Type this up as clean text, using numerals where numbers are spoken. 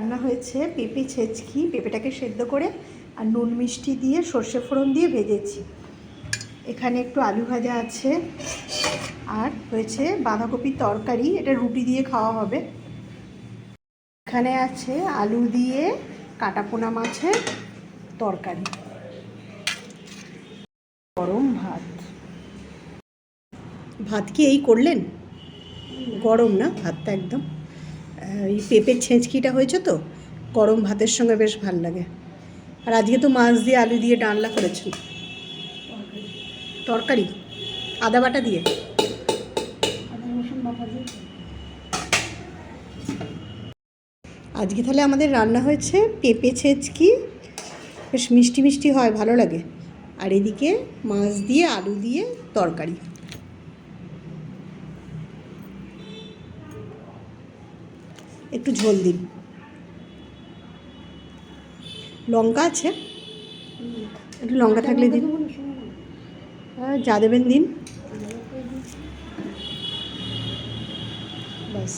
রান্না হয়েছে পেঁপে ছেঁচকি। পেঁপেটাকে সেদ্ধ করে আর নুন মিষ্টি দিয়ে সর্ষে ফোড়ন দিয়ে ভেজেছি। এখানে একটু আলু ভাজা আছে আর হয়েছে বাঁধাকপির তরকারি, এটা রুটি দিয়ে খাওয়া হবে। এখানে আছে আলু দিয়ে কাটাপোনা মাছের তরকারি, গরম ভাত। ভাত কি এই করলেন? গরম না ভাতটা একদম। এই পেঁপের ছেঁচকিটা হয়েছে তো গরম ভাতের সঙ্গে বেশ ভাল লাগে। আর আজকে তো মাছ দিয়ে আলু দিয়ে ডালনা করেছি, তরকারি আদা বাটা দিয়ে, আজকে তাহলে আমাদের রান্না হয়েছে পেঁপে ছেঁচকি, বেশ মিষ্টি মিষ্টি হয়, ভালো লাগে। আর এদিকে মাছ দিয়ে আলু দিয়ে তরকারি। একটু ঝোল দিন, লঙ্কা আছে, একটু লঙ্কা থাকলে দিন, যা দেবেন দিন, ব্যাস।